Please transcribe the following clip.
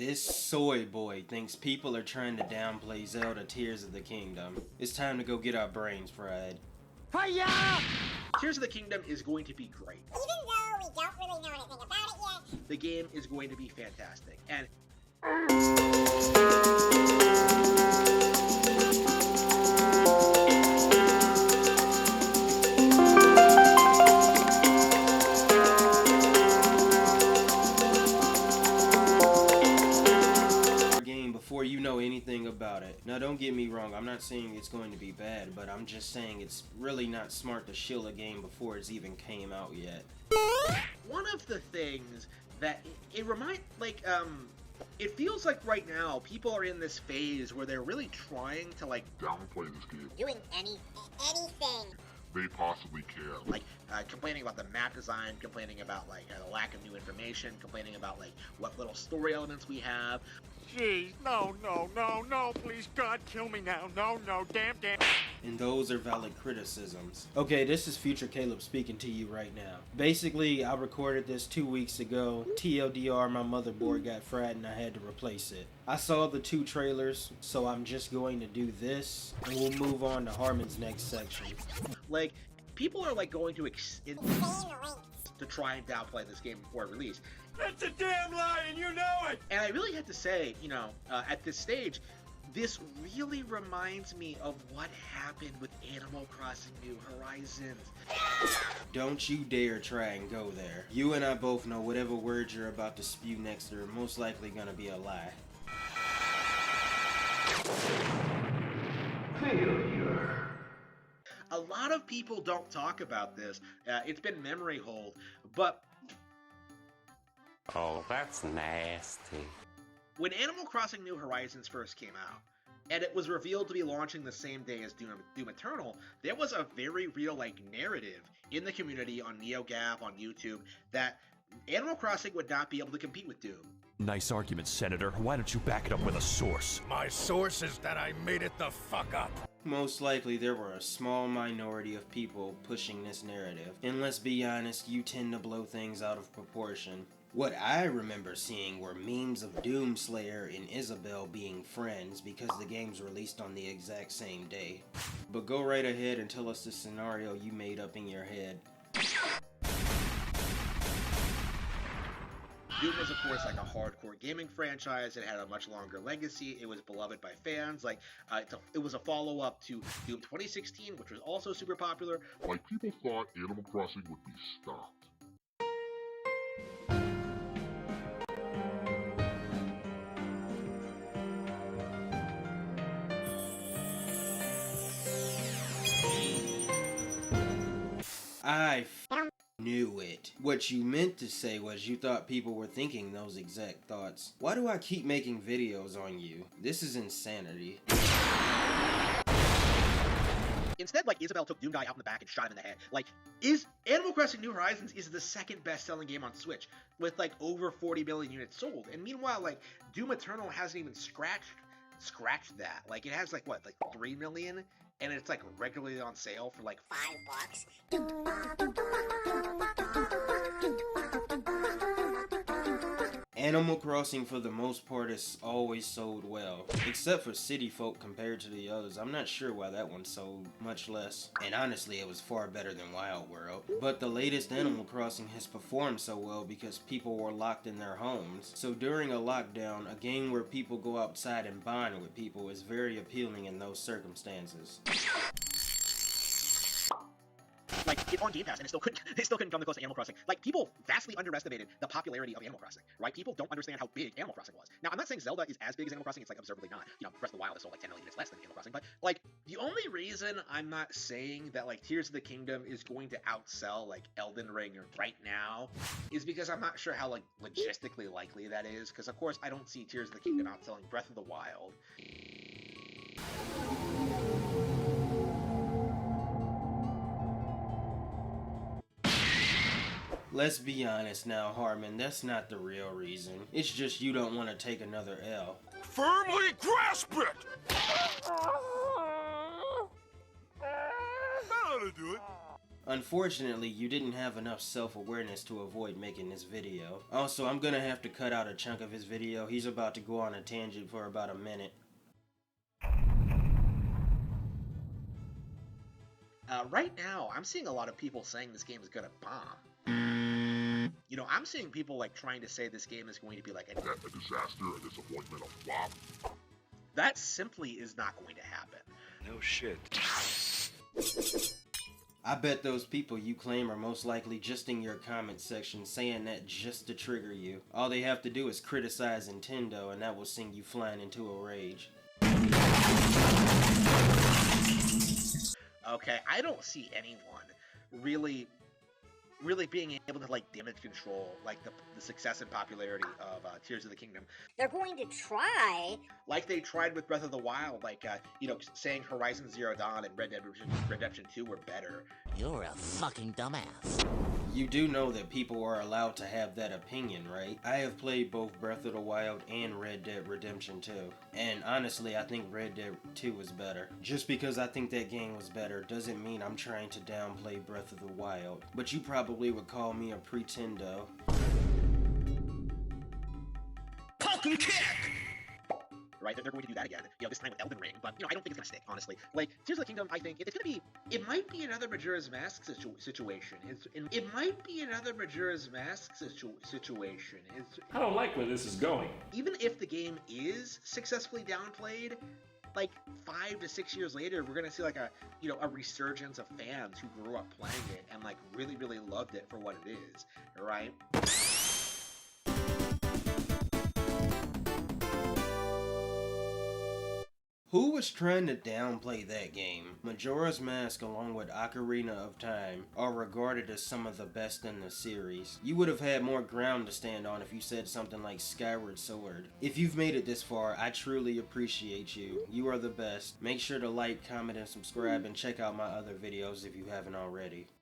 This soy boy thinks people are trying to downplay Zelda Tears of the Kingdom. It's time to go get our brains fried. Hiya! Tears of the Kingdom is going to be great. Even though we don't really know anything about it yet, The game is going to be fantastic. And game before you know anything about it. Now don't get me wrong, I'm not saying it's going to be bad, but I'm just saying it's really not smart to shill a game before it's even came out yet. one of the things that it reminds, like, it feels like right now people are in this phase where they're really trying to, like, downplay this game. doing anything They possibly can. like complaining about the map design, complaining about like the lack of new information, complaining about like what little story elements we have. Jeez, no, please, God, kill me now. No, damn. And those are valid criticisms. Okay, this is Future Caleb speaking to you right now. Basically, I recorded this 2 weeks ago. TLDR, my motherboard got fried and I had to replace it. I saw the 2 trailers, so I'm just going to do this, and we'll move on to Harmon's next section. Like, people are like going to insane lengths. to try and downplay this game before it release. That's a damn lie, and you know it! And I really had to say, you know, at this stage, this really reminds me of what happened with Animal Crossing New Horizons. Don't you dare try and go there. You and I both know whatever words you're about to spew next are most likely gonna be a lie. Failure. A lot of people don't talk about this. It's been memory hold, but Oh, that's nasty. when Animal Crossing New Horizons first came out, and it was revealed to be launching the same day as Doom Eternal, there was a very real like narrative in the community on NeoGAF, on YouTube, that Animal Crossing would not be able to compete with Doom. Nice argument, Senator. Why don't you back it up with a source? My source is that I made it the fuck up. Most likely there were a small minority of people pushing this narrative. And let's be honest, you tend to blow things out of proportion. What I remember seeing were memes of Doomslayer and Isabelle being friends because the game's released on the exact same day. But go right ahead and tell us the scenario you made up in your head. Doom was, of course, like a hardcore gaming franchise. It had a much longer legacy. It was beloved by fans. Like, it was a follow-up to Doom 2016, which was also super popular. Like, people thought Animal Crossing would be stopped. I knew it. What you meant to say was you thought people were thinking those exact thoughts. Why do I keep making videos on you? This is insanity. Instead, like, Isabelle took Doom Guy out in the back and shot him in the head. Like, Animal Crossing New Horizons is the second best-selling game on Switch, with, like, over 40 million units sold. And meanwhile, like, Doom Eternal hasn't even scratched that. Like, it has, like, what, like 3 million? And it's, like, regularly on sale for, like, $5. Animal Crossing for the most part has always sold well, except for City Folk compared to the others. I'm not sure why that one sold much less, and honestly it was far better than Wild World. But the latest Animal Crossing has performed so well because people were locked in their homes. So during a lockdown, a game where people go outside and bond with people is very appealing in those circumstances. like, it's on Game Pass, and it still couldn't come close to Animal Crossing. Like, people vastly underestimated the popularity of Animal Crossing, right? People don't understand how big Animal Crossing was. Now, I'm not saying Zelda is as big as Animal Crossing. It's, like, observably not. You know, Breath of the Wild has sold, like, 10 million units less than Animal Crossing. But, like, the only reason I'm not saying that, like, Tears of the Kingdom is going to outsell, like, Elden Ring right now is because I'm not sure how, like, logistically likely that is. Because, of course, I don't see Tears of the Kingdom outselling Breath of the Wild. Let's be honest now, Harmon, that's not the real reason. It's just you don't want to take another L. Firmly grasp it! That ought to do it. Unfortunately, you didn't have enough self-awareness to avoid making this video. Also, I'm gonna have to cut out a chunk of his video. He's about to go on a tangent for about a minute. Right now, I'm seeing a lot of people saying this game is gonna bomb. You know, I'm seeing people like trying to say this game is going to be like A disaster, a disappointment, a flop. that simply is not going to happen. No shit. I bet those people you claim are most likely just in your comment section saying that just to trigger you. All they have to do is criticize Nintendo and that will send you flying into a rage. Okay, I don't see anyone really being able to like damage control like the success and popularity of Tears of the Kingdom, They're going to try. like they tried with Breath of the Wild, like you know, saying Horizon Zero Dawn and Red Dead Redemption 2 were better. You're a fucking dumbass. You do know that people are allowed to have that opinion, right? I have played both Breath of the Wild and Red Dead Redemption 2. And honestly, I think Red Dead 2 was better. Just because I think that game was better doesn't mean I'm trying to downplay Breath of the Wild. But you probably would call me a pretendo. Fucking kick! Right, they're going to do that again. You know, this time with Elden Ring, but you know, I don't think it's gonna stick, honestly. Like, Tears of the Kingdom, I think it's gonna be. It might be another Majora's Mask situation. It might be another Majora's Mask situation. I don't like where this is going. Even if the game is successfully downplayed, like 5 to 6 years later, we're gonna see like a resurgence of fans who grew up playing it and like really loved it for what it is, right? Who was trying to downplay that game? Majora's Mask along with Ocarina of Time are regarded as some of the best in the series. You would have had more ground to stand on if you said something like Skyward Sword. If you've made it this far, I truly appreciate you. You are the best. Make sure to like, comment, and subscribe, and check out my other videos if you haven't already.